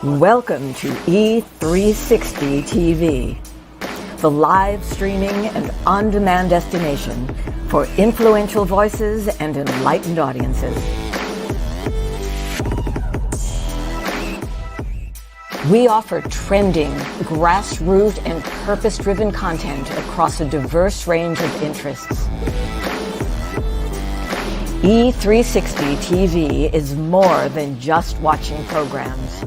Welcome to E360 TV, the live streaming and on-demand destination for influential voices and enlightened audiences. We offer trending, grassroots, and purpose-driven content across a diverse range of interests. E360 TV is more than just watching programs.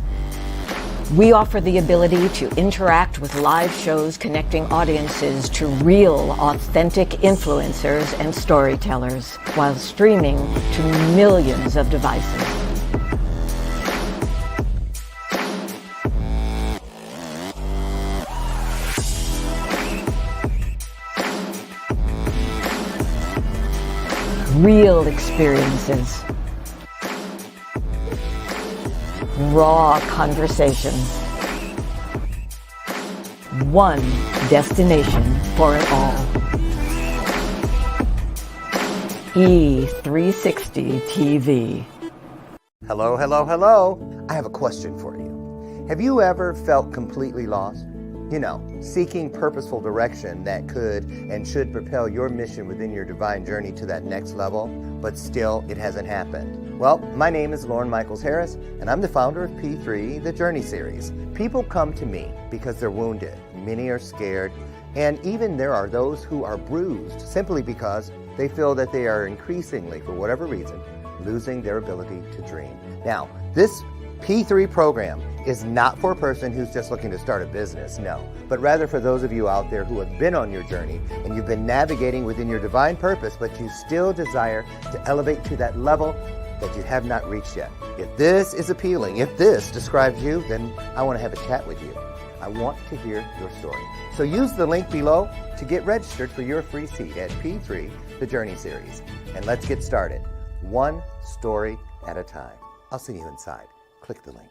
We offer the ability to interact with live shows connecting audiences to real, authentic influencers and storytellers while streaming to millions of devices. Real experiences. Raw conversations. One destination for it all. E360 TV. Hello, hello, hello. I have a question for you. Have you ever felt completely lost? You know, seeking purposeful direction that could and should propel your mission within your divine journey to that next level, but still it hasn't happened. Well, my name is Loren Harris, and I'm the founder of P3, the Journey Series. People come to me because they're wounded. Many are scared, and even there are those who are bruised simply because they feel that they are increasingly, for whatever reason, losing their ability to dream. Now, this P3 program is not for a person who's just looking to start a business, no, but rather for those of you out there who have been on your journey and you've been navigating within your divine purpose, but you still desire to elevate to that level that you have not reached yet. If this is appealing, if this describes you, then I want to have a chat with you. I want to hear your story. So use the link below to get registered for your free seat at P3, the Journey Series. And let's get started, one story at a time. I'll see you inside. Click the link.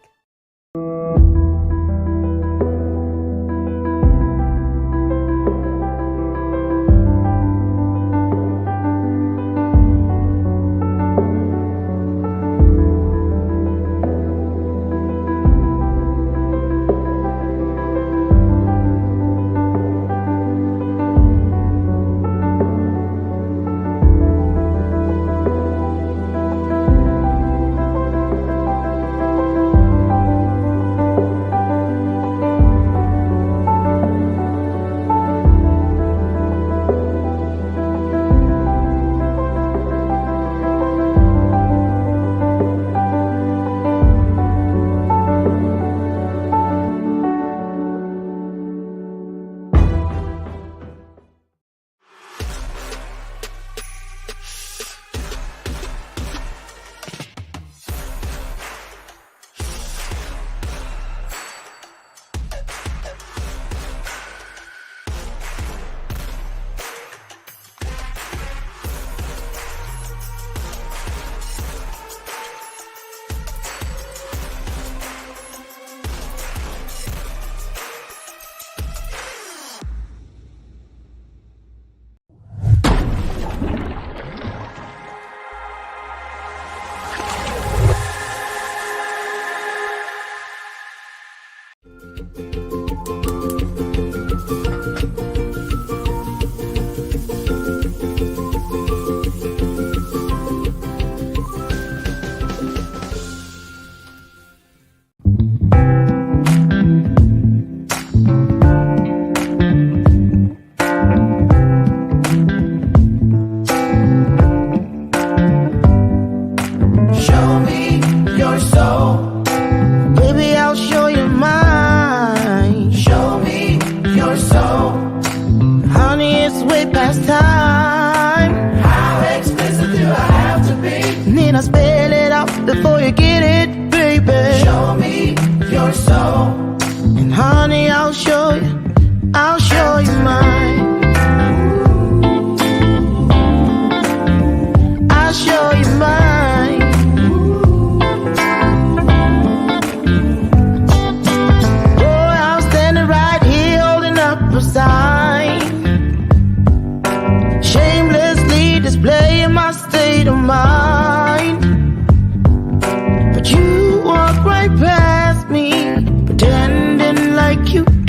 right past me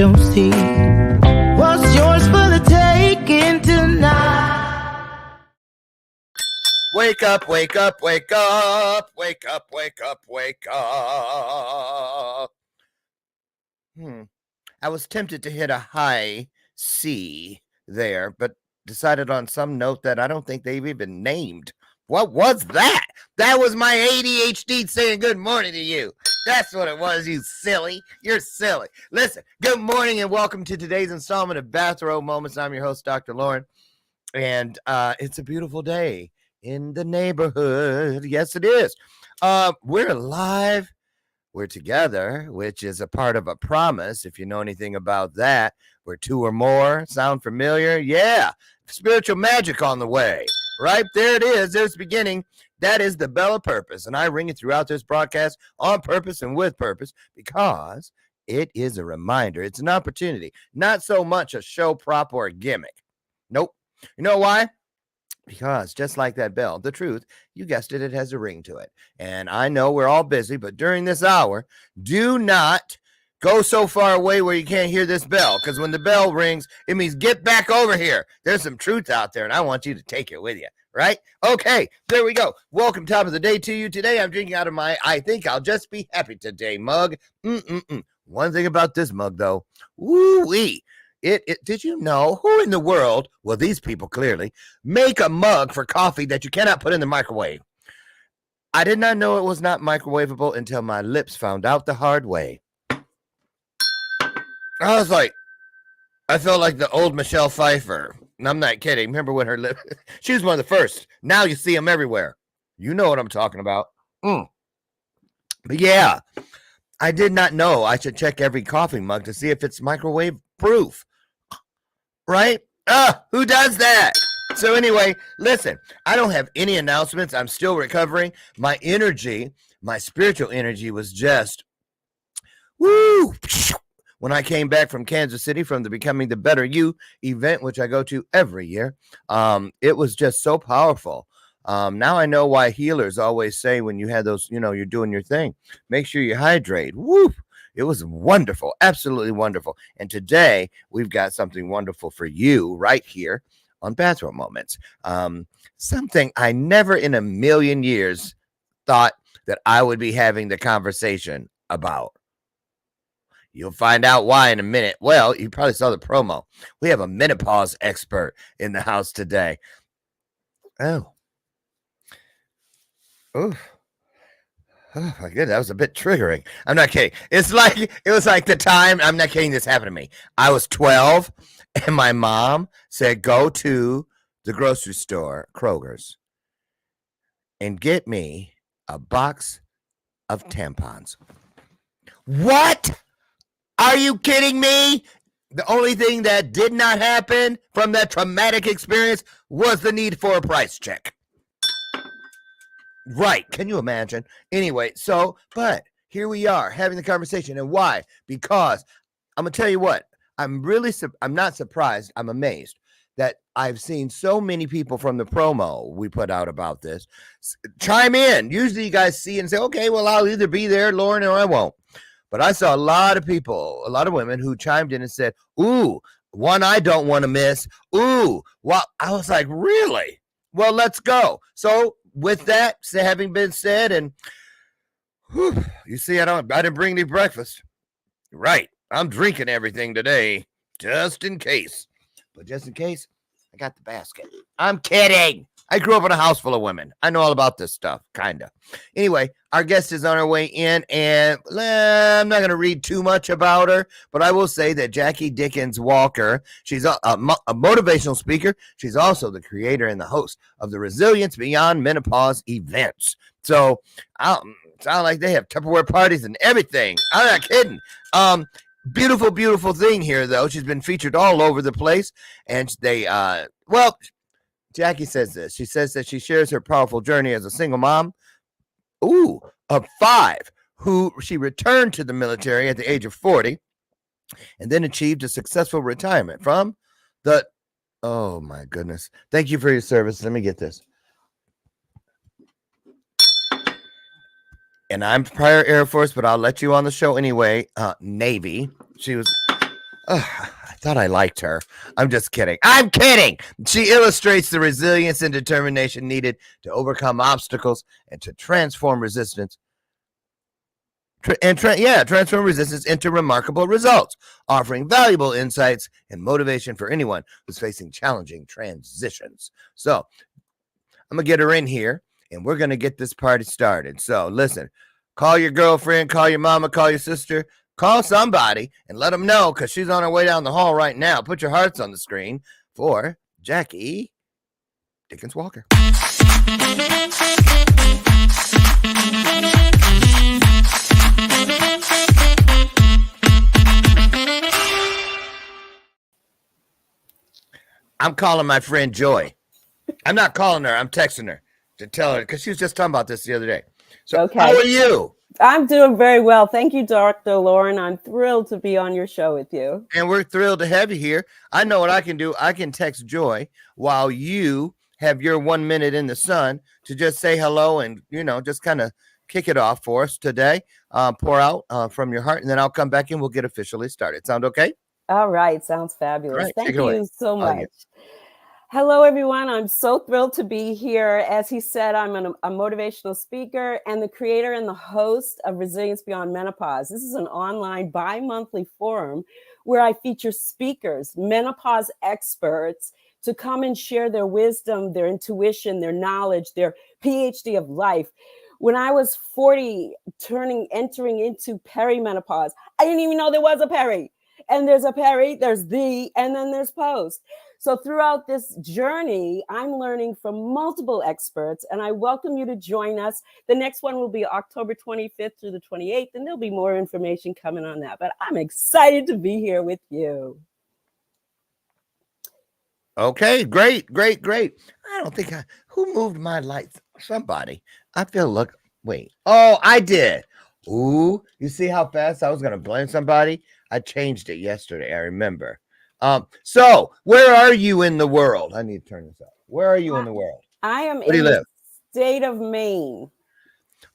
don't see what's yours for the taking tonight. Wake up, wake up, wake up, wake up, wake up, wake up. I was tempted to hit a high C there, but decided on some note that I don't think they've even named. What was that? That was my ADHD saying good morning to you. That's what it was, you silly. You're silly. Listen, good morning and welcome to today's installment of Bathrobe Moments. I'm your host, Dr. Loren, and it's a beautiful day in the neighborhood. Yes, it is. We're live. We're together, which is a part of a promise. If you know anything about that, we're two or more. Sound familiar? Yeah. Spiritual magic on the way. Right there it is. There's the beginning. That is the bell of purpose. And I ring it throughout this broadcast on purpose and with purpose because it is a reminder. It's an opportunity, not so much a show prop or a gimmick. Nope. You know why? Because just like that bell, the truth, you guessed it, it has a ring to it. And I know we're all busy, but during this hour, do not go so far away where you can't hear this bell. Because when the bell rings, it means get back over here. There's some truth out there, and I want you to take it with you. Right? Okay, there we go. Welcome, top of the day to you. Today, I'm drinking out of my I think I'll just be happy today mug. One thing about this mug, though, woo-wee. Did you know who in the world, well, these people clearly, make a mug for coffee that you cannot put in the microwave? I did not know it was not microwavable until my lips found out the hard way. I was like, I felt like the old Michelle Pfeiffer. And I'm not kidding. Remember when her lips, she was one of the first. Now you see them everywhere. You know what I'm talking about. But yeah, I did not know I should check every coffee mug to see if it's microwave proof. Right? Who does that? So anyway, listen, I don't have any announcements. I'm still recovering. My energy, my spiritual energy was just, woo, when I came back from Kansas City from the Becoming the Better You event, which I go to every year. It was just so powerful. Now I know why healers always say when you have those, you're doing your thing, make sure you hydrate. Woo! It was wonderful, absolutely wonderful. And today we've got something wonderful for you right here on Bathrobe Moments. Something I never in a million years thought that I would be having the conversation about. You'll find out why in a minute. Well, you probably saw the promo. We have a menopause expert in the house today. Oh, my goodness, that was a bit triggering. I'm not kidding. It was like the time, I'm not kidding, this happened to me. I was 12 and my mom said, go to the grocery store, Kroger's, and get me a box of tampons. What? Are you kidding me? The only thing that did not happen from that traumatic experience was the need for a price check. Right. Can you imagine? Anyway, but here we are having the conversation. And why? Because I'm going to tell you what, I'm not surprised. I'm amazed that I've seen so many people from the promo we put out about this chime in. Usually you guys see and say, okay, well, I'll either be there, Loren, or I won't. But I saw a lot of people, a lot of women who chimed in and said, ooh, one I don't want to miss. Ooh, well, I was like, really? Well, let's go. So with that having been said, and you see, I didn't bring any breakfast. Right. I'm drinking everything today, just in case. But just in case, I got the basket. I'm kidding. I grew up in a house full of women. I know all about this stuff, kind of. Anyway, our guest is on her way in, and I'm not going to read too much about her, but I will say that Jackie Dickens Walker, she's a motivational speaker. She's also the creator and the host of the Resilience Beyond Menopause events. So, sound like they have Tupperware parties and everything. I'm not kidding. Beautiful, beautiful thing here, though. She's been featured all over the place, and Jackie says this. She says that she shares her powerful journey as a single mom, of 5, who she returned to the military at the age of 40 and then achieved a successful retirement from the, oh my goodness. Thank you for your service. Let me get this. And I'm prior Air Force, but I'll let you on the show anyway. Navy. She was I thought I liked her. I'm just kidding. I'm kidding. She illustrates the resilience and determination needed to overcome obstacles and to transform resistance. Transform resistance into remarkable results, offering valuable insights and motivation for anyone who's facing challenging transitions. So I'm going to get her in here and we're going to get this party started. So listen, call your girlfriend, call your mama, call your sister, call somebody and let them know because she's on her way down the hall right now. Put your hearts on the screen for Jackie Dickens Walker. I'm calling my friend Joy. I'm not calling her. I'm texting her to tell her because she was just talking about this the other day. So Okay. How are you? I'm doing very well. Thank you, Dr. Loren. I'm thrilled to be on your show with you. And we're thrilled to have you here. I know what I can do. I can text Joy while you have your 1 minute in the sun to just say hello and, just kind of kick it off for us today. Pour out from your heart, and then I'll come back and we'll get officially started. Sound okay? All right. Sounds fabulous. All right, Thank you so much. Yeah. Hello, everyone. I'm so thrilled to be here. As he said, I'm a motivational speaker and the creator and the host of Resilience Beyond Menopause. This is an online bi-monthly forum where I feature speakers, menopause experts, to come and share their wisdom, their intuition, their knowledge, their PhD of life. When I was 40, entering into perimenopause, I didn't even know there was a peri. And there's a peri, there's the, and then there's post. So throughout this journey, I'm learning from multiple experts, and I welcome you to join us. The next one will be October 25th through the 28th, and there'll be more information coming on that. But I'm excited to be here with you. Okay, great. I don't think who moved my lights? Somebody. I feel wait. Oh, I did. Ooh, you see how fast I was going to blame somebody? I changed it yesterday. I remember. So where are you in the world? I need to turn this up. Where are you in the world? I am Where do you live? The state of Maine.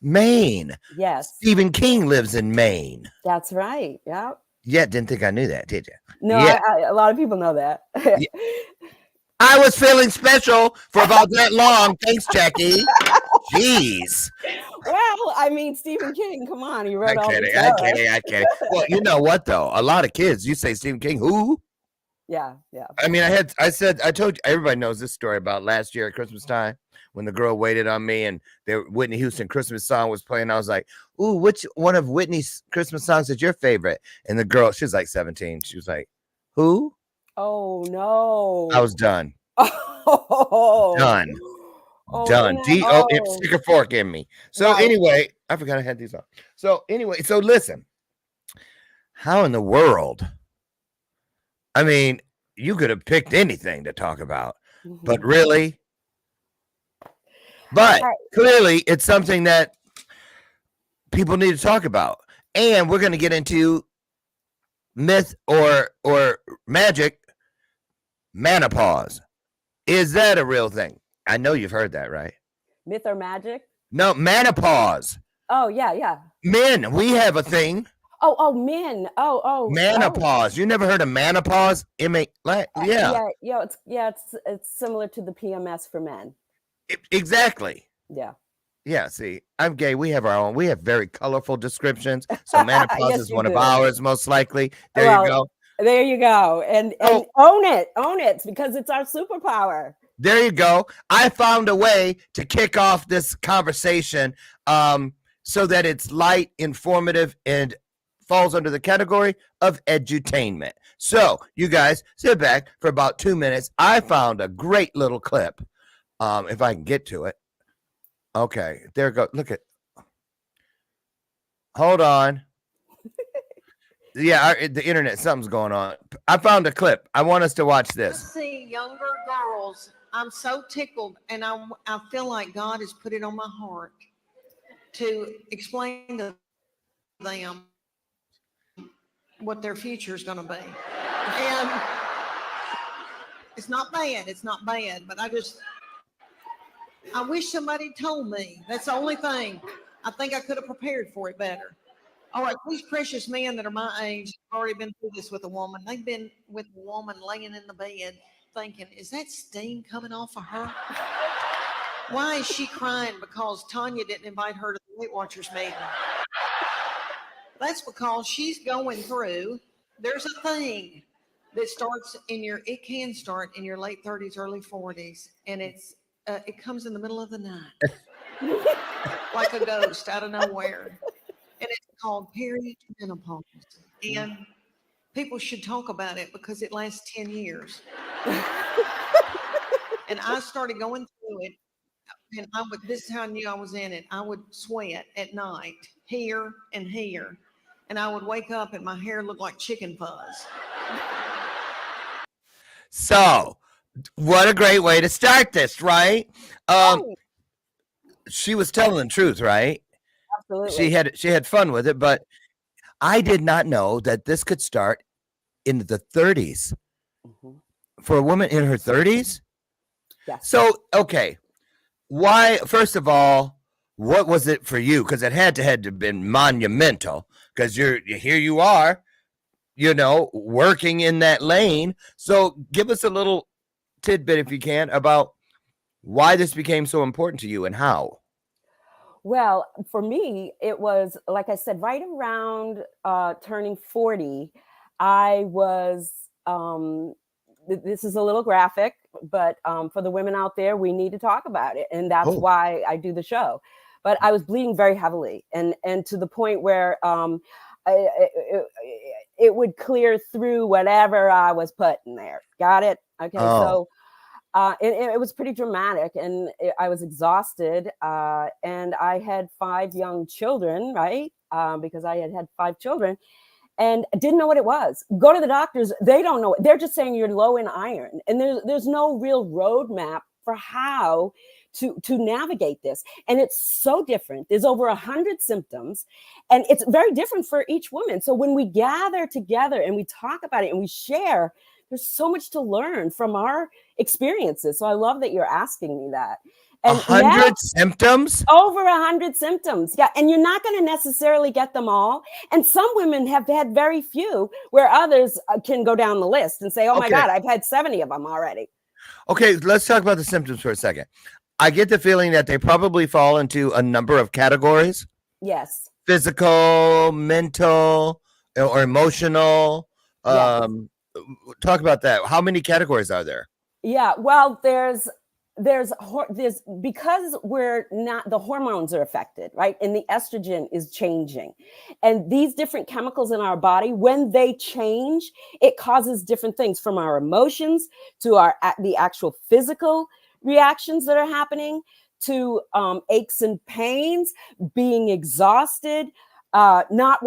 Maine. Yes. Stephen King lives in Maine. That's right. Yeah. Yeah, didn't think I knew that, did you? No, yeah. A lot of people know that. Yeah. I was feeling special for about that long. Thanks, Jackie. Jeez. Well, I mean, Stephen King, come on. He wrote I'm all kidding. the I'm kidding. Well, you know what, though? A lot of kids, you say Stephen King, who? Yeah. I mean, I told you, everybody knows this story about last year at Christmas time when the girl waited on me and Whitney Houston Christmas song was playing. I was like, ooh, which one of Whitney's Christmas songs is your favorite? And the girl, she was like 17. She was like, who? Oh, no. I was done. Oh. Done. Oh, Done. Stick a fork in me. So anyway, I forgot I had these on. So anyway, so listen. How in the world? I mean, you could have picked anything to talk about, but really? But clearly, it's something that people need to talk about. And we're going to get into myth or magic, menopause. Is that a real thing? I know you've heard that, right? Myth or magic? No, menopause. Oh, yeah. Men, we have a thing. Oh, men. Oh. Menopause. You never heard of menopause? Yeah. It's similar to the PMS for men. Exactly. Yeah. Yeah, see, I'm gay. We have our own. We have very colorful descriptions. So menopause Yes, is one of ours, most likely. You go. There you go. And own it because it's our superpower. There you go. I found a way to kick off this conversation so that it's light, informative, and falls under the category of edutainment. So you guys sit back for about 2 minutes. I found a great little clip. If I can get to it. Okay, there go. Look at. Hold on. Yeah, the internet, something's going on. I found a clip. I want us to watch this. I see younger girls. I'm so tickled, and I feel like God has put it on my heart to explain to them what their future is going to be. And it's not bad, but I wish somebody told me. That's the only thing. I think I could have prepared for it better. All right, these precious men that are my age have already been through this with a woman. They've been with a woman laying in the bed thinking, is that steam coming off of her? Why is she crying because Tanya didn't invite her to the Weight Watchers meeting? That's because she's going through, there's a thing that starts in it can start in your late 30s, early 40s, and it comes in the middle of the night like a ghost out of nowhere. And it's called perimenopause. And people should talk about it because it lasts 10 years. And I started going through it, and this is how I knew I was in it. I would sweat at night, here and here. And I would wake up and my hair looked like chicken fuzz. So, what a great way to start this, right? She was telling the truth, right? Absolutely. She had fun with it, but I did not know that this could start in the 30s. Mhm. For a woman in her 30s? Yes. So, okay. Why, first of all, what was it for you? Because it had to have been monumental. Because here you are, working in that lane. So give us a little tidbit, if you can, about why this became so important to you and how. Well, for me, it was, like I said, right around turning 40, I was, this is a little graphic, but for the women out there, we need to talk about it. And that's why I do the show. But I was bleeding very heavily and to the point where it would clear through whatever I was putting there. Got it? Okay. So it was pretty dramatic, and I was exhausted, and I had 5 young children, right? Because I had 5 children, and didn't know what it was. Go to the doctors; they don't know. They're just saying you're low in iron, and there's no real roadmap for how to navigate this. And it's so different. There's over 100 symptoms, and it's very different for each woman. So when we gather together and we talk about it and we share, there's so much to learn from our experiences. So I love that you're asking me that. And 100 symptoms? Over 100 symptoms. Yeah. And you're not going to necessarily get them all. And some women have had very few, where others can go down the list and say, oh my God, I've had 70 of them already. Okay. Let's talk about the symptoms for a second. I get the feeling that they probably fall into a number of categories. Yes. Physical, mental, or emotional. Yes. Talk about that. How many categories are there? Yeah, well, there's because we're not, the hormones are affected, right? And the estrogen is changing. And these different chemicals in our body, when they change, it causes different things, from our emotions to the actual physical reactions that are happening, to aches and pains, being exhausted, not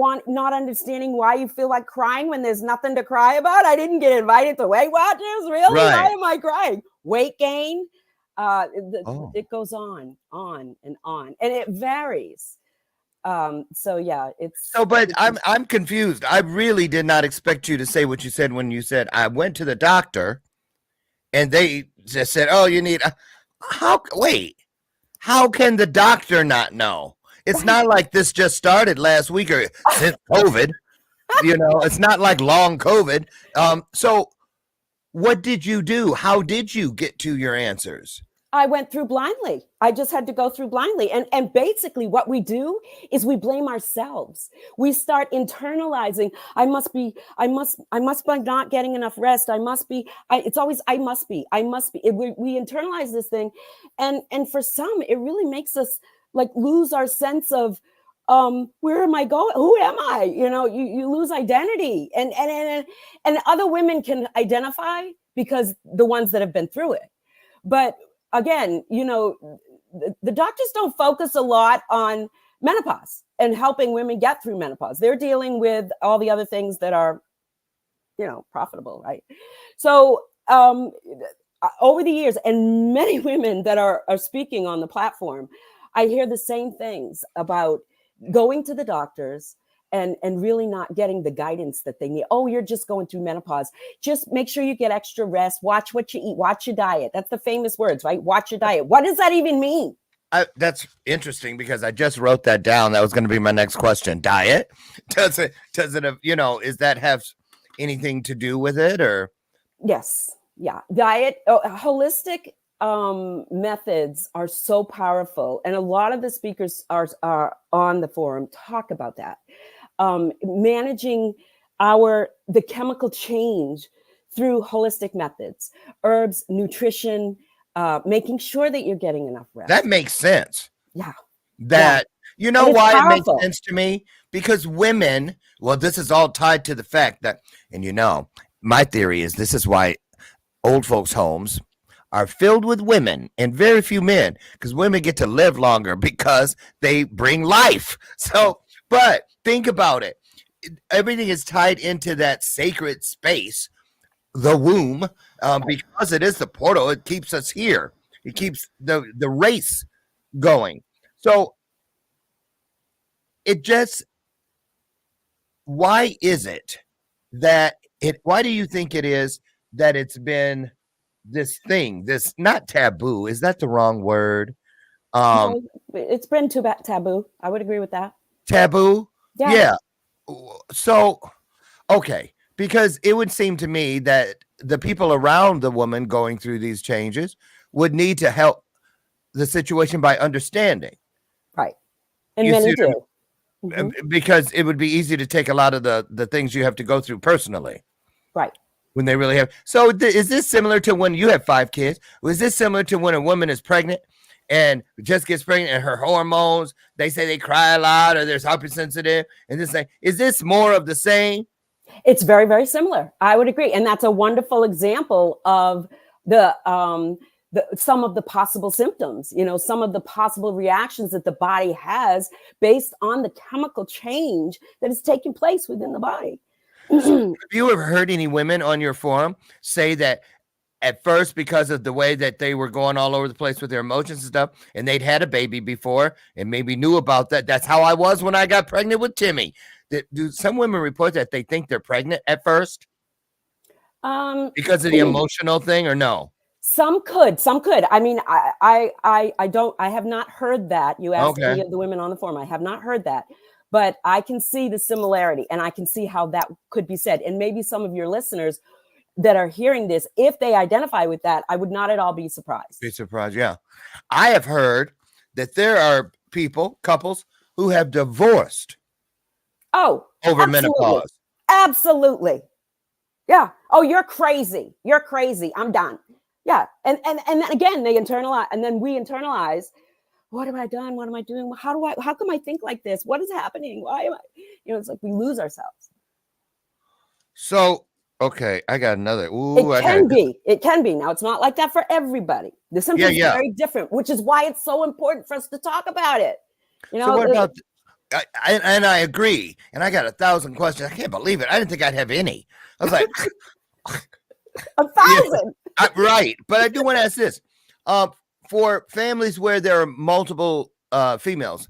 understanding why you feel like crying when there's nothing to cry about. I didn't get invited to Weight Watchers. Really? Right. Why am I crying? Weight gain. It goes on and on, and it varies. So yeah, but I'm confused. I really did not expect you to say what you said when you said, I went to the doctor and they just said, oh, you need how can the doctor not know? It's not like this just started last week or since COVID. It's not like long COVID. So what did you do? How did you get to your answers? I went through blindly. I just had to go through blindly. And basically what we do is we blame ourselves. We start internalizing, I must be not getting enough rest. It's always, I must be. We internalize this thing. And for some, it really makes us like lose our sense of, where am I going? Who am I? You lose identity, and other women can identify because the ones that have been through it. But again, the doctors don't focus a lot on menopause and helping women get through menopause. They're dealing with all the other things that are, profitable, right? So over the years, and many women that are speaking on the platform, I hear the same things about going to the doctors and really not getting the guidance that they need. Oh, you're just going through menopause. Just make sure you get extra rest. Watch what you eat. Watch your diet. That's the famous words, right? Watch your diet. What does that even mean? That's interesting because I just wrote that down. That was going to be my next question. Diet? Does it, is that have anything to do with it or? Yes. Yeah. Diet, holistic methods are so powerful. And a lot of the speakers are on the forum talk about that. Managing the chemical change through holistic methods, herbs, nutrition, making sure that you're getting enough rest. That makes sense. Yeah. That, you know And it's why it powerful. makes sense to me? Because women, well, this is all tied to the fact that, and my theory is this is why old folks' homes are filled with women and very few men, because women get to live longer because they bring life. So, but think about it. Everything is tied into that sacred space, the womb, because it is the portal. It keeps us here. It keeps the race going. So why is it that why do you think it is that it's been this thing, this not taboo? Is that the wrong word? No, it's been too taboo. I would agree with that. Taboo? Yeah. So, okay, because it would seem to me that the people around the woman going through these changes would need to help the situation by understanding. Right. And many do. Because it would be easy to take a lot of the things you have to go through personally. Right. When they really have. So is this similar to when you have 5 kids? Was this similar to when a woman is pregnant and just gets pregnant and her hormones, they say they cry a lot or they're hypersensitive and this thing? Is this more of the same? It's very, very similar. I would agree. And that's a wonderful example of some of the possible symptoms, some of the possible reactions that the body has based on the chemical change that is taking place within the body. So have you ever heard any women on your forum say that at first, because of the way that they were going all over the place with their emotions and stuff, and they'd had a baby before and maybe knew about that? That's how I was when I got pregnant with Timmy. Do some women report that they think they're pregnant at first? Because of the emotional thing, or no? Some could. I mean, I have not heard that. You asked any of the women on the forum. I have not heard that, but I can see the similarity and I can see how that could be said. And maybe some of your listeners that are hearing this, if they identify with that, I would not at all be surprised. Yeah. I have heard that there are couples who have divorced. Oh, over menopause. Absolutely. Yeah. Oh, you're crazy. I'm done. Yeah. And then again, they internalize, and then we internalize. What have I done? What am I doing? How come I think like this? What is happening? Why am I, it's like we lose ourselves. So, okay, I got another. It can be. Now, it's not like that for everybody. The symptoms are very different, which is why it's so important for us to talk about it. So what about, I agree. And I got 1,000 questions. I can't believe it. I didn't think I'd have any. I was like, 1,000. Right. But I do want to ask this. For families where there are multiple females,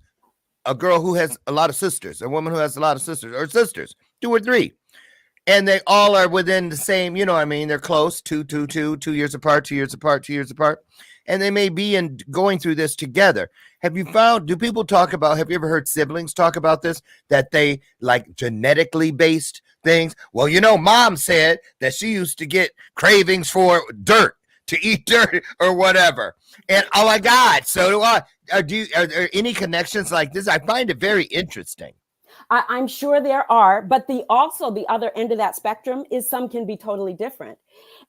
a girl who has a lot of sisters, a woman who has a lot of sisters, or sisters, 2 or 3, and they all are within the same, they're close, 2 years apart, 2 years apart, 2 years apart, and they may be going through this together. Have you ever heard siblings talk about this, that they like genetically based things? Well, mom said that she used to get cravings for dirt, to eat dirt or whatever. And oh my God, so do I. Are there any connections like this? I find it very interesting. I'm sure there are, but the other end of that spectrum is some can be totally different.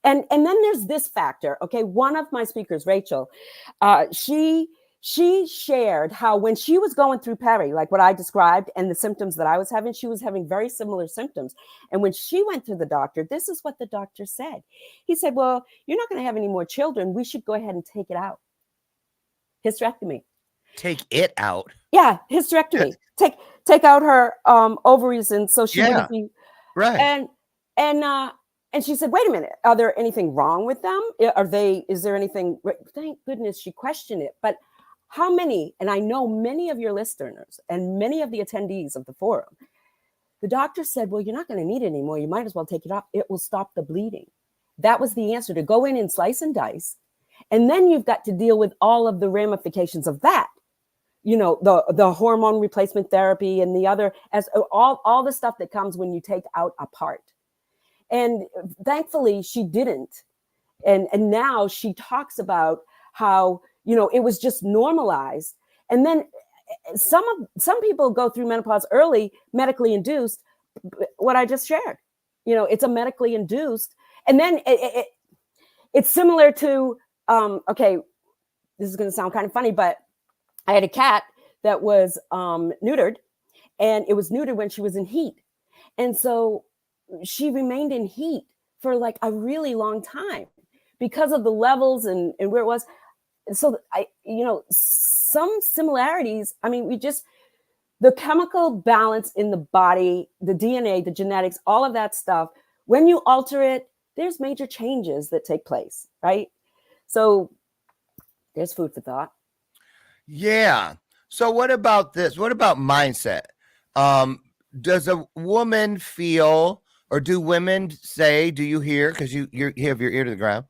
And then there's this factor. Okay. One of my speakers, Rachel, she shared how when she was going through peri, like what I described and the symptoms that I was having, she was having very similar symptoms. And when she went to the doctor, this is what the doctor said. He said, well, you're not going to have any more children. We should go ahead and take it out. Hysterectomy. Take it out? Yeah, hysterectomy. Take out her ovaries, and so she wouldn't be right. And she said, wait a minute, are there anything wrong with them? Is there anything? Thank goodness she questioned it. But how many, and I know many of your listeners and many of the attendees of the forum, the doctor said, well, you're not going to need it anymore. You might as well take it off. It will stop the bleeding. That was the answer, to go in and slice and dice And then you've got to deal with all of the ramifications of that. You know, the hormone replacement therapy and the other, as all the stuff that comes when you take out a part. And thankfully she didn't. And now she talks about how, you know, it was just normalized. And then some people go through menopause early, medically induced, what I just shared. You know, it's a medically induced. And then it's similar to, okay, this is going to sound kind of funny, but I had a cat that was neutered, and it was neutered when she was in heat. And so she remained in heat for like a really long time because of the levels and where it was. So you know, some similarities, I mean, the chemical balance in the body, the DNA, the genetics, all of that stuff, when you alter it, there's major changes that take place, right? So there's food for thought. Yeah. So what about this? What about mindset? Does a woman feel, or do women say, do you hear, because you have your ear to the ground,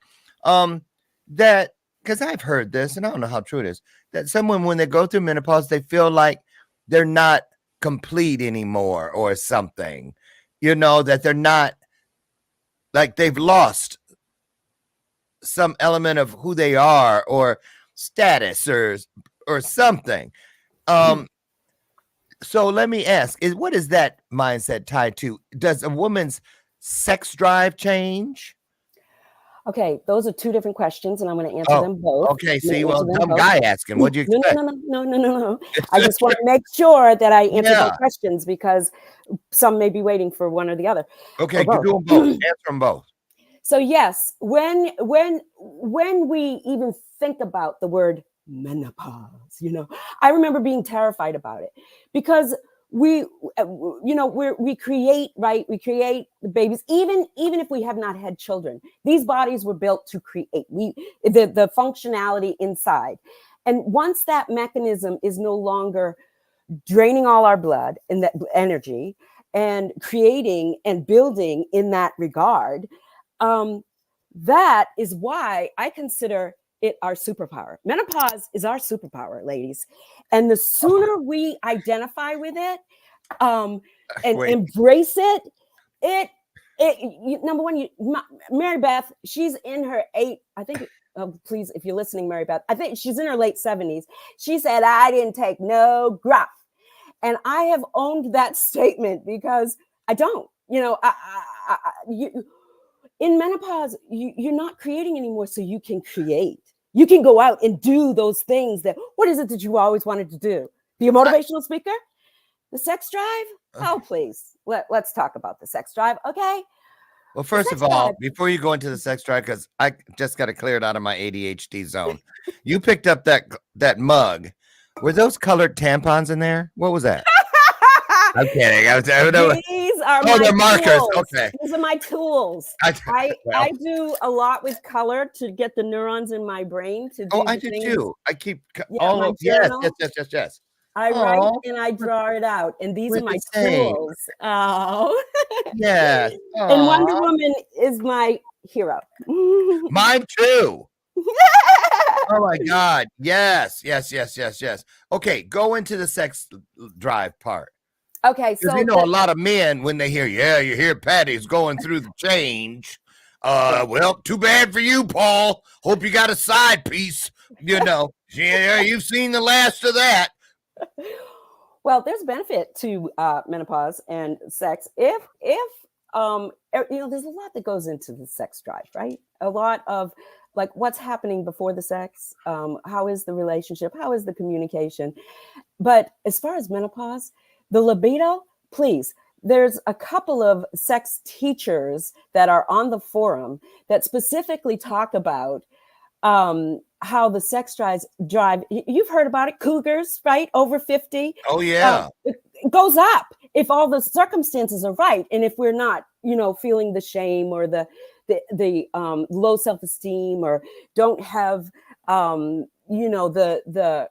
that, because I've heard this, and I don't know how true it is, that someone, when they go through menopause, they feel like they're not complete anymore or something, you know, that they're not, like they've lost some element of who they are or status or something. So let me ask, what is that mindset tied to? Does a woman's sex drive change? Okay, those are two different questions, and I'm going to answer them both. Okay, see, well, dumb guy asking. What'd you expect? No. I just want to make sure that I answer both questions because some may be waiting for one or the other. Okay, you do them both. Answer them both. So yes, when we even think about the word menopause, you know, I remember being terrified about it because we create, right? We create the babies, even if we have not had children. These bodies were built to create the functionality inside. And once that mechanism is no longer draining all our blood and that energy and creating and building in that regard, that is why I consider it our superpower. Menopause is our superpower, ladies. And the sooner we identify with it and embrace it, number one, Mary Beth, she's in her please, if you're listening, Mary Beth, I think she's in her late 70s. She said, I didn't take no gruff. And I have owned that statement because I don't, you know, in menopause, you're not creating anymore, so you can create. You can go out and do those things what is it that you always wanted to do? Be a motivational speaker? The sex drive? Oh, please. Let's talk about the sex drive, okay? Well, first of all, before you go into the sex drive, because I just got to clear it out of my ADHD zone. You picked up that mug. Were those colored tampons in there? What was that? I'm kidding. These are my markers. Tools. Okay. These are my tools. I do a lot with color to get the neurons in my brain to do I do things. too. I keep yes. I write and I draw it out. And these are my tools. Oh. Yes. And Wonder Woman is my hero. Mine too. Oh my God. Yes. Okay, go into the sex drive part. Okay, so you know, a lot of men, when they hear, you hear Patty's going through the change. Well, too bad for you, Paul. Hope you got a side piece. You know, you've seen the last of that. Well, there's benefit to menopause and sex if you know, there's a lot that goes into the sex drive, right? A lot of like what's happening before the sex, how is the relationship, how is the communication. But as far as menopause, the libido, please, there's a couple of sex teachers that are on the forum that specifically talk about how the sex drive, you've heard about it, cougars, right? Over 50. Oh, yeah. It goes up if all the circumstances are right. And if we're not, you know, feeling the shame or the low self-esteem or don't have, you know, the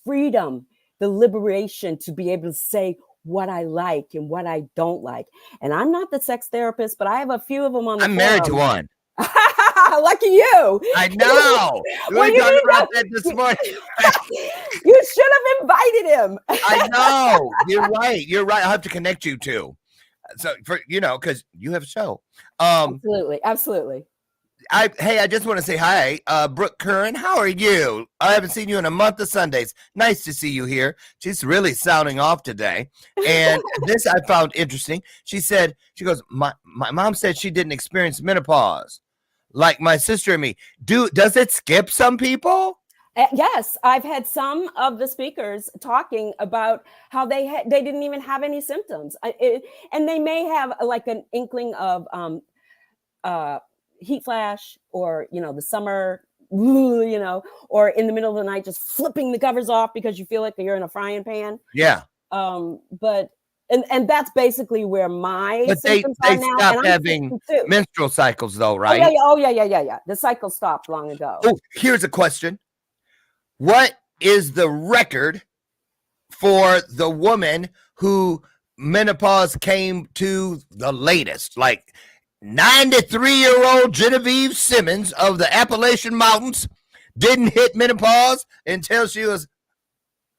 freedom, the liberation to be able to say what I like and what I don't like. And I'm not the sex therapist, but I have a few of them on the I'm married to one. Lucky you. I know. We Well, you talked need about to- that this morning. You should have invited him. I know. You're right. You're right. I'll have to connect you two. So for because you have a show. Absolutely. I just want to say hi, Brooke Curran. How are you? I haven't seen you in a month of Sundays. Nice to see you here. She's really sounding off today, and this I found interesting. She goes, my mom said she didn't experience menopause like my sister and me. Does it skip some people? Yes, I've had some of the speakers talking about how they didn't even have any symptoms, and they may have like an inkling of heat flash, or the summer, or in the middle of the night just flipping the covers off because you feel like you're in a frying pan. Yeah. But that's basically where my But they symptoms are now. stopped And I'm having 62. menstrual cycles though, right? Yeah. The cycle stopped long ago. Oh, here's a question. What is the record for the woman who menopause came to the latest? Like 93-year-old Genevieve Simmons of the Appalachian Mountains didn't hit menopause until she was.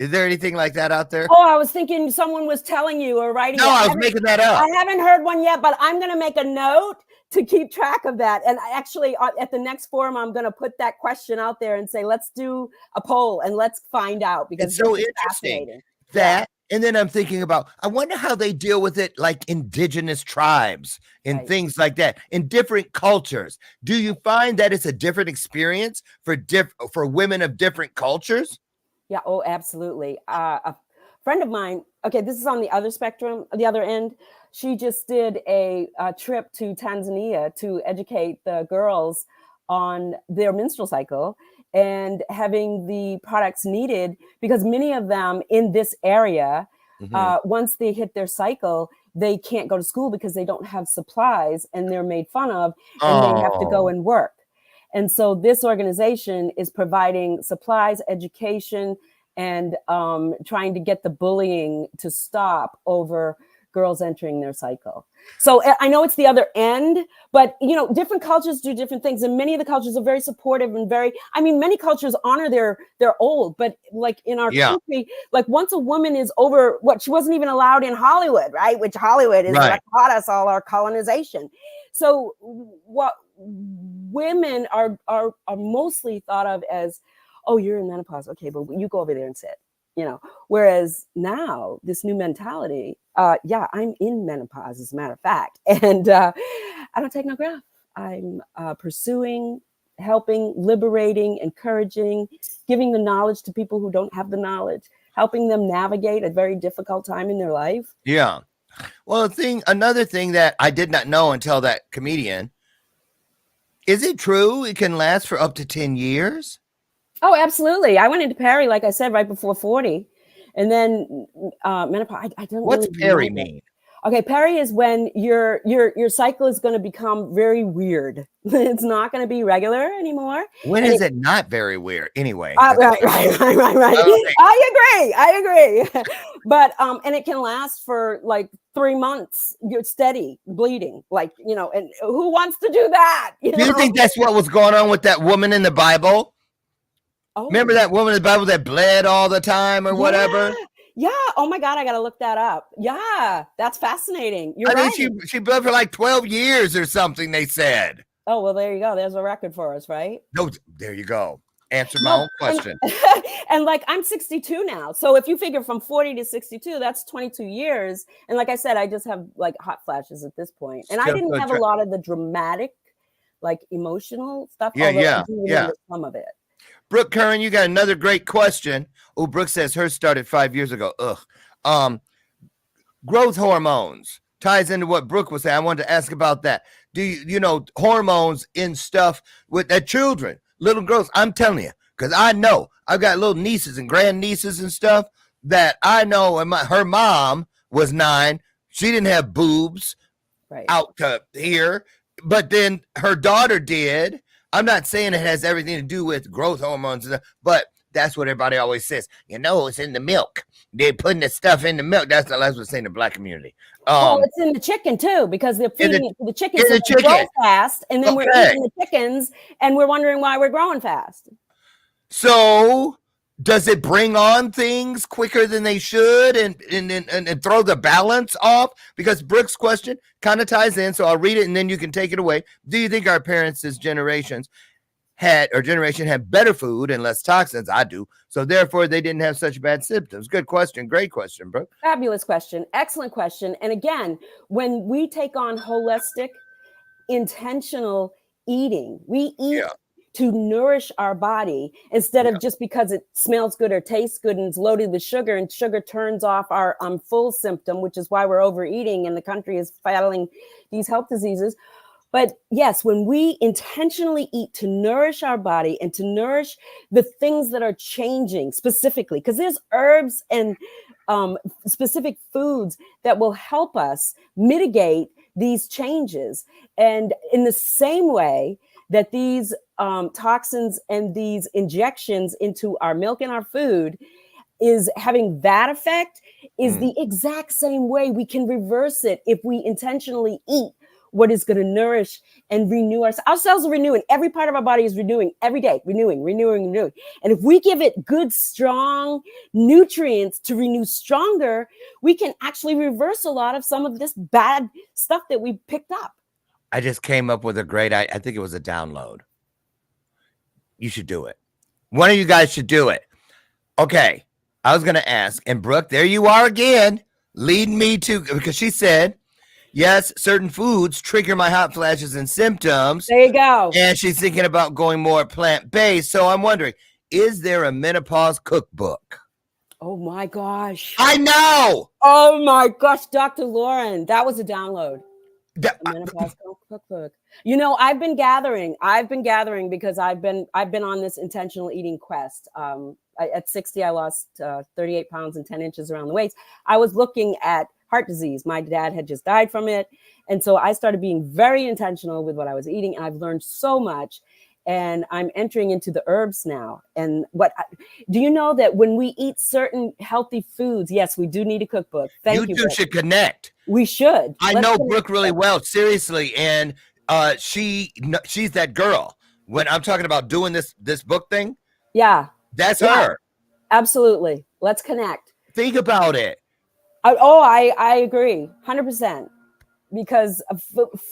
Is there anything like that out there? Oh, I was thinking someone was telling you or writing. No, I was making that up. I haven't heard one yet, but I'm going to make a note to keep track of that. And actually, at the next forum, I'm going to put that question out there and say, let's do a poll and let's find out, because it's so interesting that. And then I'm thinking about, I wonder how they deal with it, like indigenous tribes and things like that in different cultures. Do you find that it's a different experience for women of different cultures? Yeah. Oh, absolutely. A friend of mine. Okay, this is on the other spectrum, the other end. She just did a trip to Tanzania to educate the girls on their menstrual cycle and having the products needed, because many of them in this area, once they hit their cycle, they can't go to school because they don't have supplies and they're made fun of, and they have to go and work. And so this organization is providing supplies, education, and trying to get the bullying to stop over girls entering their cycle. So I know it's the other end, but different cultures do different things, and many of the cultures are very supportive and many cultures honor their old, but like in our country, like once a woman is over she wasn't even allowed in Hollywood, right? Which Hollywood is what taught us all our colonization. So what women are mostly thought of as, oh, you're in menopause, okay, but you go over there and sit. Whereas now this new mentality, I'm in menopause, as a matter of fact, and I don't take no crap. I'm pursuing, helping, liberating, encouraging, giving the knowledge to people who don't have the knowledge, helping them navigate a very difficult time in their life. Yeah. Well, another thing that I did not know until that comedian, is it true it can last for up to 10 years? Oh, absolutely. I went into peri, like I said, right before 40. And then menopause, I don't What's really peri mean? Okay, peri is when your cycle is going to become very weird. It's not going to be regular anymore. When is it not very weird? Anyway. Right. Okay. I agree. But and it can last for like 3 months. You're steady bleeding, and who wants to do that? Do you think that's what was going on with that woman in the Bible? Oh. Remember that woman in the Bible that bled all the time or whatever? Yeah. Oh my God, I got to look that up. Yeah, that's fascinating. You're right. She bled for like 12 years or something, they said. Oh, well, there you go. There's a record for us, right? No, there you go. Answer my own question. And like, I'm 62 now. So if you figure from 40 to 62, that's 22 years. And like I said, I just have like hot flashes at this point. And I didn't have a lot of the dramatic, like emotional stuff. Yeah. Some of it. Brooke Curran, you got another great question. Oh, Brooke says hers started 5 years ago. Growth hormones ties into what Brooke was saying. I wanted to ask about that. Do you know hormones in stuff with their children, little girls? I'm telling you, because I know I've got little nieces and grandnieces and stuff that I know. And her mom was 9. She didn't have boobs out to here, but then her daughter did. I'm not saying it has everything to do with growth hormones, but That's what everybody always says. It's in the milk. They're putting the stuff in the milk. That's what they say in the Black community. Well, it's in the chicken too, because they're feeding it to the chickens in so the they grow chicken. fast, and then we're eating the chickens, and we're wondering why we're growing fast. So, does it bring on things quicker than they should, and throw the balance off? Because Brooke's question kind of ties in, so I'll read it and then you can take it away. Do you think our parents' generation had better food and less toxins? I do. So therefore they didn't have such bad symptoms. Good question. Great question, bro. Fabulous question. Excellent question. And again, when we take on holistic, intentional eating, we eat to nourish our body instead of just because it smells good or tastes good and is loaded with sugar, and sugar turns off our full symptom, which is why we're overeating and the country is battling these health diseases. But yes, when we intentionally eat to nourish our body and to nourish the things that are changing specifically, because there's herbs and specific foods that will help us mitigate these changes. And in the same way that these toxins and these injections into our milk and our food is having that effect, is the exact same way we can reverse it if we intentionally eat what is going to nourish and renew ourselves. Our cells are renewing. Every part of our body is renewing every day, renewing. And if we give it good, strong nutrients to renew stronger, we can actually reverse a lot of some of this bad stuff that we picked up. I just came up with a great, I think it was a download. You should do it. One of you guys should do it. Okay. I was going to ask, and Brooke, there you are again, leading me to, because she said, yes, certain foods trigger my hot flashes and symptoms. There you go. And she's thinking about going more plant-based. So I'm wondering, is there a menopause cookbook? Oh my gosh. I know. Oh my gosh, Dr. Loren, that was a download. Menopause cookbook. I've been gathering because I've been on this intentional eating quest. At 60, I lost 38 pounds and 10 inches around the waist. I was looking at heart disease. My dad had just died from it. And so I started being very intentional with what I was eating. And I've learned so much. And I'm entering into the herbs now. And do you know that when we eat certain healthy foods, yes, we do need a cookbook. Thank you. You two should connect. We should. I know Brooke really well, seriously. And she's that girl. When I'm talking about doing this book thing. Yeah. That's her. Absolutely. Let's connect. Think about it. I agree 100%, because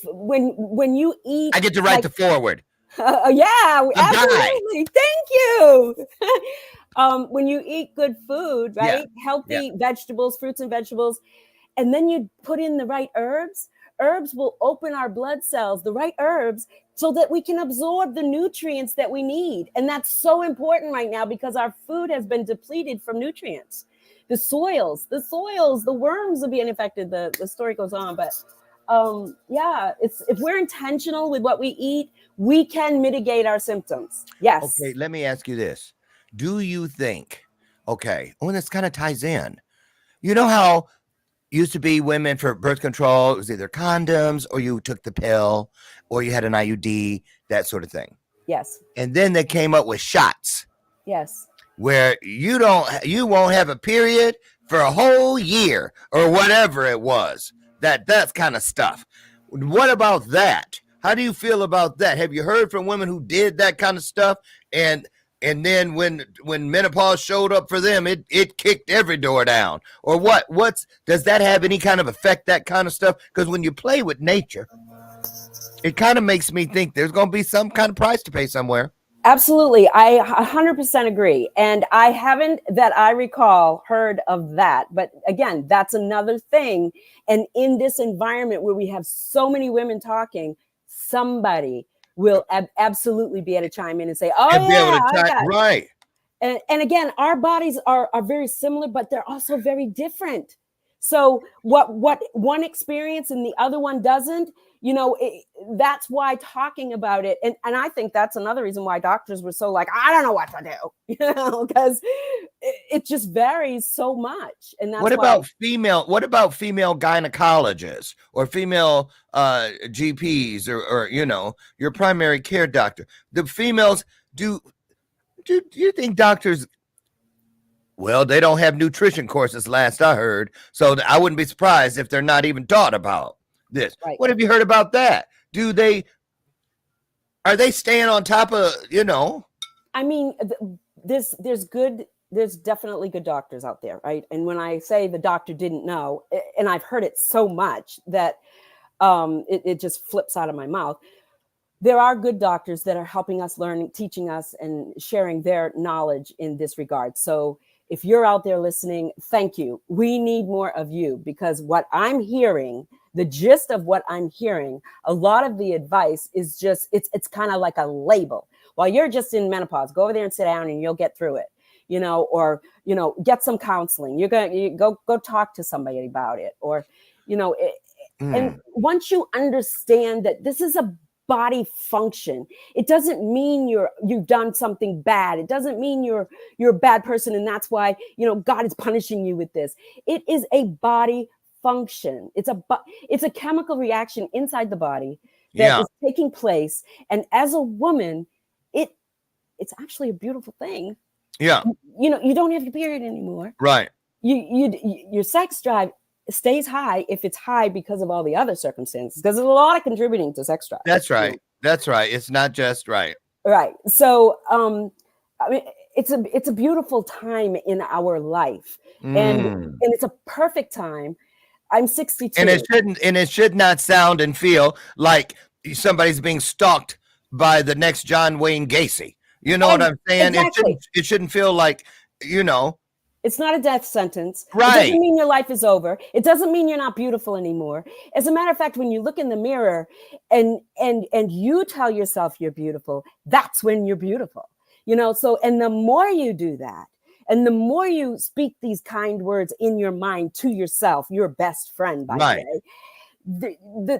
when you eat, I get to write the forward. Yeah, absolutely. Thank you. When you eat good food, right? Healthy vegetables, fruits and vegetables, and then you put in the right herbs will open our blood cells, the right herbs, so that we can absorb the nutrients that we need. And that's so important right now because our food has been depleted from nutrients. The soils, the worms are being affected. The story goes on, but if we're intentional with what we eat, we can mitigate our symptoms. Yes. Okay, let me ask you this. Do you think, this kind of ties in. You know how used to be women for birth control, it was either condoms or you took the pill or you had an IUD, that sort of thing. Yes. And then they came up with shots. Yes. Where you won't have a period for a whole year or whatever it was. That's kind of stuff. What about that? How do you feel about that? Have you heard from women who did that kind of stuff? And then when menopause showed up for them, it kicked every door down. Or what? Does that have any kind of effect, that kind of stuff? Because when you play with nature, it kind of makes me think there's going to be some kind of price to pay somewhere. Absolutely. I 100% agree. And I haven't, that I recall, heard of that. But again, that's another thing. And in this environment where we have so many women talking, somebody will absolutely be able to chime in and say, right. And again, our bodies are very similar, but they're also very different. So what one experience and the other one doesn't, that's why talking about it. And I think that's another reason why doctors were so like, I don't know what to do, because it just varies so much. And that's what about female gynecologists or female GPs or your primary care doctor? The females Do you think doctors? Well, they don't have nutrition courses, last I heard. So I wouldn't be surprised if they're not even taught about this. Right. What have you heard about that? Are they staying on top of, I mean, there's definitely good doctors out there, right? And when I say the doctor didn't know, and I've heard it so much that it just flips out of my mouth. There are good doctors that are helping us learn, teaching us, and sharing their knowledge in this regard. So if you're out there listening, thank you. We need more of you, because what I'm hearing, the gist of what I'm hearing, a lot of the advice is just, it's kind of like a label. While you're just in menopause, go over there and sit down and you'll get through it, or, get some counseling. You go talk to somebody about it, or, and once you understand that this is a body function, it doesn't mean you've done something bad. It doesn't mean you're a bad person and that's why God is punishing you with this. It is a body function. It's a chemical reaction inside the body that is taking place, and as a woman, it's actually a beautiful thing. Yeah. You don't have your period anymore. Right. Your sex drive stays high if it's high because of all the other circumstances, because there's a lot of contributing to sex drive. That's right. That's right. It's not just right. Right. So, I mean, it's a beautiful time in our life, and it's a perfect time. I'm 62, and it should not sound and feel like somebody's being stalked by the next John Wayne Gacy. You know what I'm saying? Exactly. It shouldn't feel like, It's not a death sentence. Right. It doesn't mean your life is over. It doesn't mean you're not beautiful anymore. As a matter of fact, when you look in the mirror and you tell yourself you're beautiful, that's when you're beautiful. So, and the more you do that, and the more you speak these kind words in your mind to yourself, your best friend, by the way,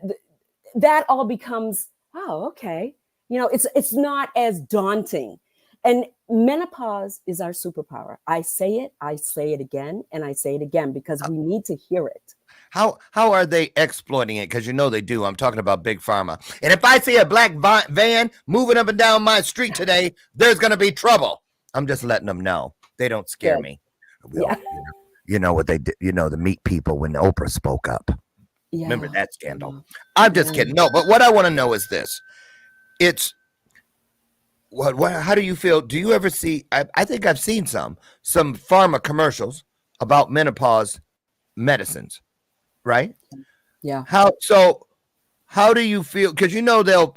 that all becomes, oh, okay. It's not as daunting. And menopause is our superpower. I say it again, and I say it again, because we need to hear it. How are they exploiting it? Because they do. I'm talking about big pharma. And if I see a black van moving up and down my street today, there's going to be trouble. I'm just letting them know. They don't scare me. Yeah. You know what they did? The meat people when Oprah spoke up. Yeah. Remember that scandal? I'm just kidding. No, but what I want to know is this. It's what? How do you feel? Do you ever see? I think I've seen some pharma commercials about menopause medicines, right? Yeah. How do you feel? Because they'll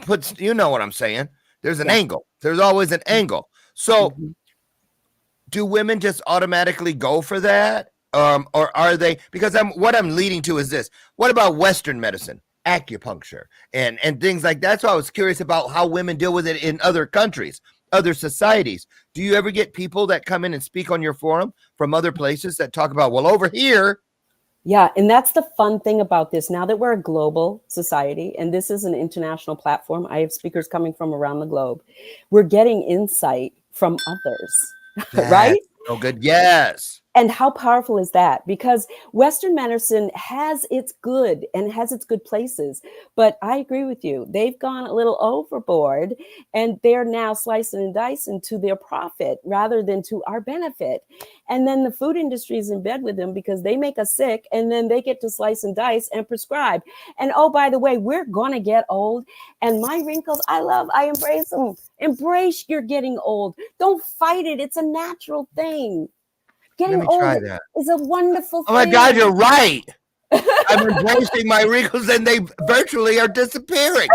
put. You know what I'm saying? There's an angle. There's always an angle. So, do women just automatically go for that, or are they? Because what I'm leading to is this. What about Western medicine? Acupuncture and things like that. So I was curious about how women deal with it in other countries, other societies. Do you ever get people that come in and speak on your forum from other places that talk about, well, over here? Yeah. And that's the fun thing about this. Now that we're a global society, and this is an international platform, I have speakers coming from around the globe. We're getting insight from others, right? Oh, good. Yes. And how powerful is that? Because Western medicine has its good and has its good places. But I agree with you. They've gone a little overboard, and they're now slicing and dicing to their profit rather than to our benefit. And then the food industry is in bed with them because they make us sick, and then they get to slice and dice and prescribe. And oh, by the way, we're going to get old. And my wrinkles, I embrace them. Embrace your getting old. Don't fight it. It's a natural thing. Getting old is a wonderful thing. Oh my God, you're right. I'm embracing my wrinkles and they virtually are disappearing.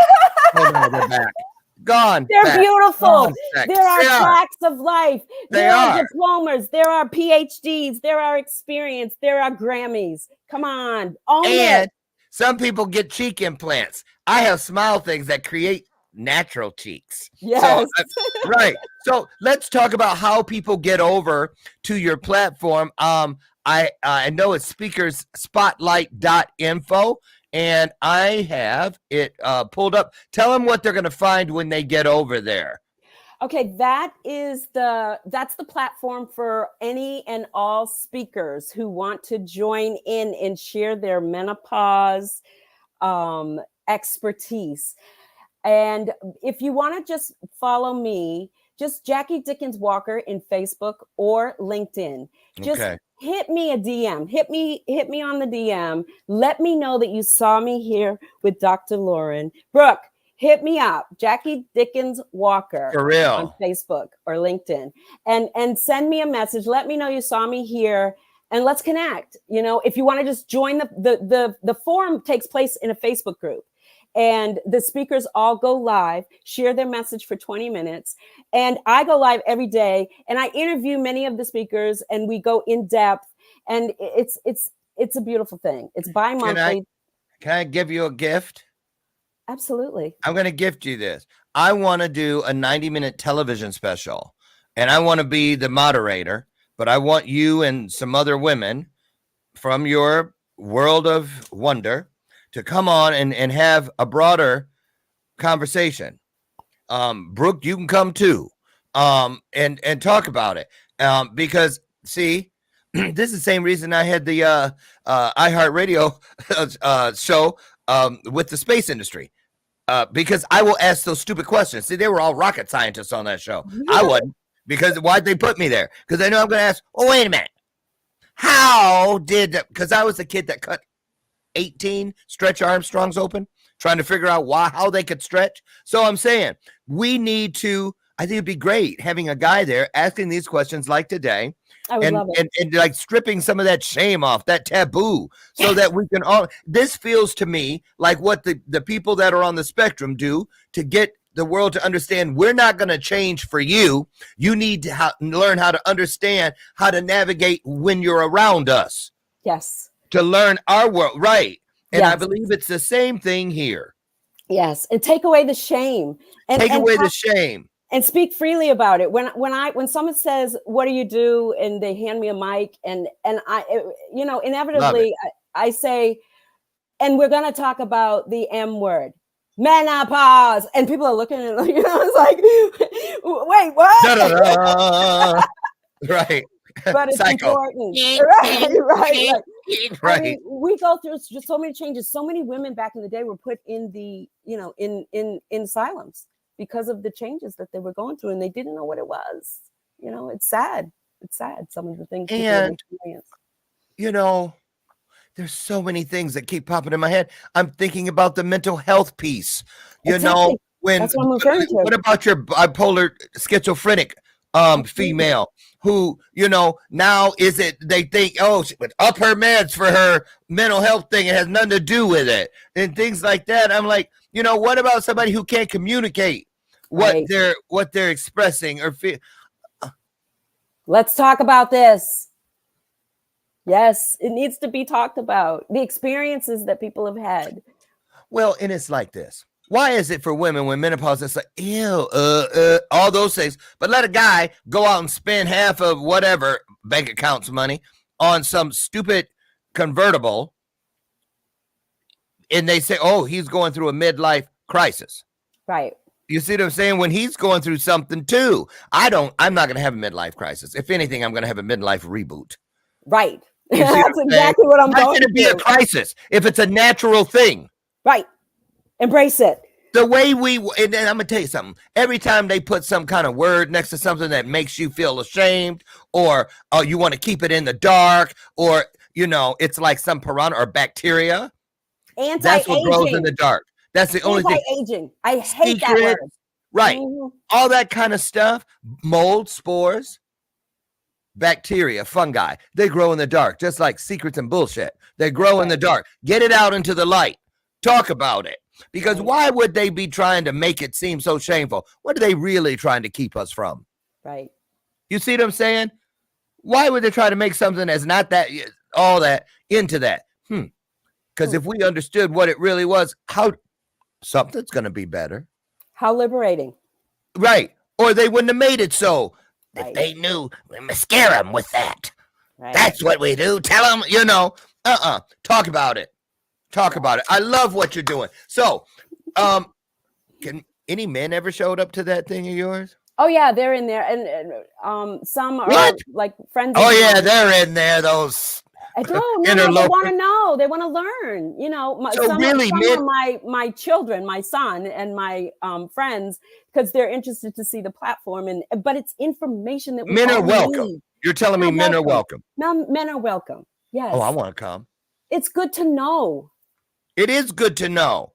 Oh no, they're back. Gone. They're back. beautiful. Gone, There are facts of life. There are diplomas. There are PhDs. There are experience. There are Grammys. Come on. Own it. Some people get cheek implants. I have smile things that create natural cheeks. Yes. So, right. So let's talk about how people get over to your platform. I know it's speakersspotlight.info, and I have it pulled up. Tell them what they're going to find when they get over there. Okay, that's the platform for any and all speakers who want to join in and share their menopause expertise. And if you want to just follow me, just Jackie Dickens Walker in Facebook or LinkedIn. Just hit me a DM. Hit me on the DM. Let me know that you saw me here with Dr. Loren. Brooke, hit me up, Jackie Dickens Walker, For real, on Facebook or LinkedIn, and send me a message. Let me know you saw me here, and let's connect. You know, if you want to just join the forum takes place in a Facebook group. And the speakers all go live, share their message for 20 minutes. And I go live every day and I interview many of the speakers and we go in depth. And it's a beautiful thing. It's bi-monthly. Can I give you a gift? Absolutely. I'm going to gift you this. I want to do a 90-minute television special and I want to be the moderator, but I want you and some other women from your world of wonder to come on and have a broader conversation. Brooke, you can come too, and talk about it. Because see, this is the same reason I had the iHeartRadio show with the space industry. Because I will ask those stupid questions. See, they were all rocket scientists on that show. I wasn't, because why'd they put me there? Because they know I'm going to ask, oh, wait a minute. How did, because I was the kid that cut 18 Stretch Armstrongs open, trying to figure out how they could stretch. So I'm saying we need to, I think it'd be great having a guy there asking these questions like today. I would love it. And like stripping some of that shame off, that taboo, so that we can all, this feels to me like what the people that are on the spectrum do to get the world to understand we're not going to change for you. You need to learn how to understand how to navigate when you're around us. Yes. To learn our world, right? And yes. I believe it's the same thing here. Yes, and take away the shame. And take away the shame. And speak freely about it. When someone says, "What do you do?" and they hand me a mic, and I, you know, inevitably I say, and we're going to talk about the M word, menopause, and people are looking at, you know, it's like, wait, what? Right. But it's important. Right. I mean, we go through just so many changes. So many women back in the day were put in the, you know, in asylums because of the changes that they were going through, and they didn't know what it was. You know, it's sad. It's sad. Some of the things people experience. You know, there's so many things that keep popping in my head. I'm thinking about the mental health piece. You know, that's what I'm referring to. What about your bipolar schizophrenic female who, you know, now is it they think, oh, she would up her meds for her mental health thing, it has nothing to do with it, and things like that. I'm like, you know, what about somebody who can't communicate what they're expressing or feel? Let's talk about this. Yes, it needs to be talked about, the experiences that people have had. Well, and it's like this. Why is it for women when menopause, it's like, ew, all those things, but let a guy go out and spend half of whatever bank account's money on some stupid convertible, and they say, oh, he's going through a midlife crisis. Right. You see what I'm saying? When he's going through something too. I'm not going to have a midlife crisis. If anything, I'm going to have a midlife reboot. Right. That's exactly what I'm going to be a crisis if it's a natural thing. Right. Embrace it. The way and I'm gonna tell you something. Every time they put some kind of word next to something that makes you feel ashamed, or you want to keep it in the dark, or you know, it's like some piranha or bacteria. Anti-aging. That's what grows in the dark. That's the only thing. Anti-aging. I hate that word. Right. Mm-hmm. All that kind of stuff. Mold, spores, bacteria, fungi. They grow in the dark, just like secrets and bullshit. They grow in the dark. Get it out into the light. Talk about it. Because why would they be trying to make it seem so shameful? What are they really trying to keep us from? Right. You see what I'm saying? Why would they try to make something that's not that, all that, into that? Because if we understood what it really was, how something's going to be better. How liberating. Right. Or they wouldn't have made it so. Right. If they knew, we scare them with that. Right. That's what we do. Tell them, you know, talk about it. Talk about it. I love what you're doing. So, can any men ever showed up to that thing of yours? Oh yeah, they're in there, and some are like friends. Oh yeah, they're in there. Those No, they want to know. They want to learn. You know, some of my children, my son and my friends, because they're interested to see the platform. But it's information that men are welcome. Need. You're telling me men are welcome. Men are welcome. Yes. Oh, I want to come. It's good to know. It is good to know.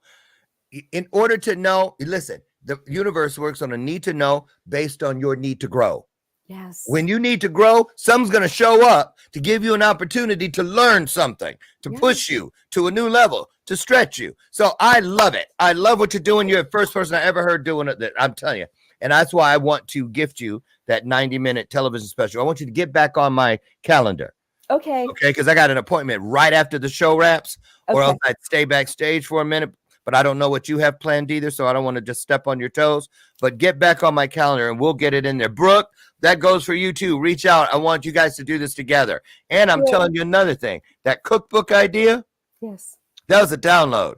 In order to know, listen, the universe works on a need to know based on your need to grow. Yes. When you need to grow, something's going to show up to give you an opportunity to learn something, to push you to a new level, to stretch you. So I love it. I love what you're doing. You're the first person I ever heard doing it. That I'm telling you. And that's why I want to gift you that 90-minute television special. I want you to get back on my calendar. Okay. Okay, because I got an appointment right after the show wraps, or else I'd stay backstage for a minute. But I don't know what you have planned either, so I don't want to just step on your toes. But get back on my calendar, and we'll get it in there. Brooke, that goes for you too. Reach out. I want you guys to do this together. And I'm telling you another thing. That cookbook idea, that was a download.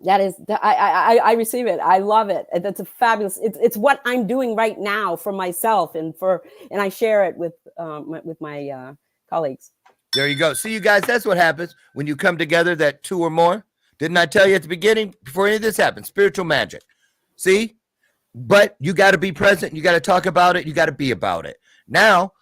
That is, I receive it. I love it. That's a fabulous. It's what I'm doing right now for myself, and I share it with my colleagues. There you go. See, you guys, that's what happens when you come together, that two or more. Didn't I tell you at the beginning, before any of this happened, spiritual magic. See? But you got to be present. You got to talk about it. You got to be about it. Now,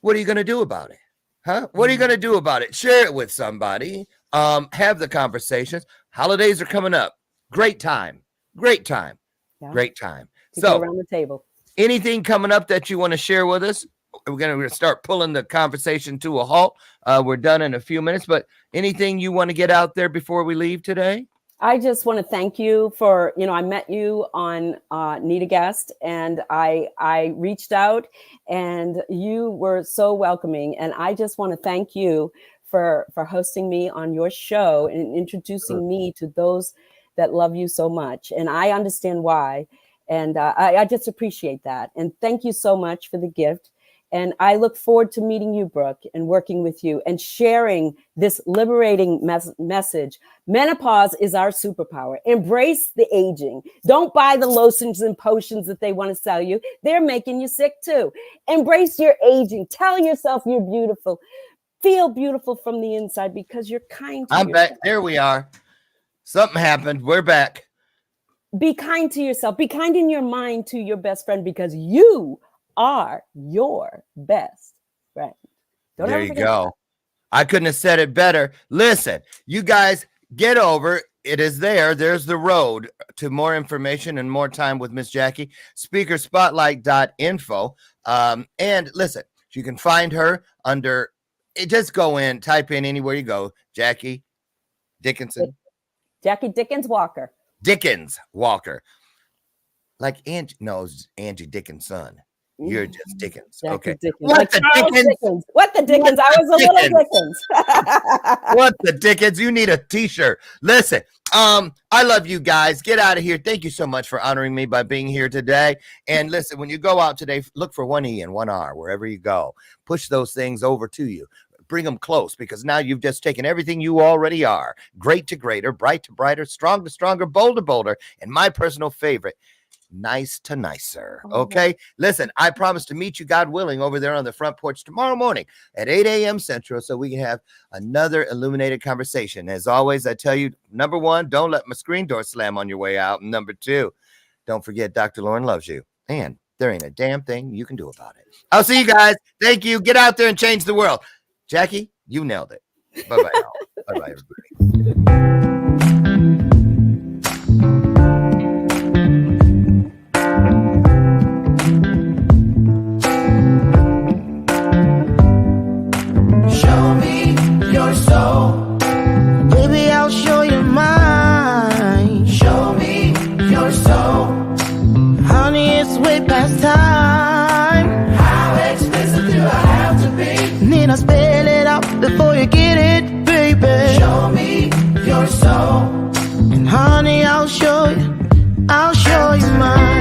what are you going to do about it? Huh? What are you going to do about it? Share it with somebody. Have the conversations. Holidays are coming up. Great time. Great time. Yeah. Great time. So around the table. Anything coming up that you want to share with us? We're going to start pulling the conversation to a halt. We're done in a few minutes, but anything you want to get out there before we leave today? I just want to thank you for, I met you on Need a Guest, and I reached out, and you were so welcoming. And I just want to thank you for hosting me on your show and introducing me to those that love you so much. And I understand why. And I just appreciate that. And thank you so much for the gift. And I look forward to meeting you, Brooke, and working with you and sharing this liberating message. Menopause is our superpower. Embrace the aging. Don't buy the lotions and potions that they want to sell you. They're making you sick too. Embrace your aging. Tell yourself you're beautiful. Feel beautiful from the inside because you're kind to yourself. Back. There we are. Something happened. We're back. Be kind to yourself. Be kind in your mind to your best friend because you are your best friend. There you go. I couldn't have said it better. Listen, you guys get over. It is there. There's the road to more information and more time with Miss Jackie. Speakerspotlight.info. And listen, you can find her under, just go in, type in anywhere you go, Jackie Dickens Walker. Dickens Walker. Like Angie Dickens' son. You're just Dickens. Jackie Okay. Dickens. What the Dickens? What the Dickens? I was a little Dickens. What the Dickens? You need a t-shirt. Listen, I love you guys. Get out of here. Thank you so much for honoring me by being here today. And listen, when you go out today, look for one E and one R wherever you go. Push those things over to you. Bring them close because now you've just taken everything you already are. Great to greater, bright to brighter, strong to stronger, bold to bolder, and my personal favorite, nice to nicer. Okay. Listen, I promise to meet you, God willing, over there on the front porch tomorrow morning at 8 a.m. Central so we can have another illuminated conversation. As always, I tell you, number one, don't let my screen door slam on your way out. And number two, don't forget Dr. Loren loves you. And there ain't a damn thing you can do about it. I'll see you guys. Thank you. Get out there and change the world. Jackie, you nailed it. Bye-bye. Bye-bye, everybody. Baby, I'll show you mine. Show me your soul. Honey, it's way past time. How expensive do I have to be? Need I spell it out before you get it, baby? Show me your soul. And honey, I'll show you mine.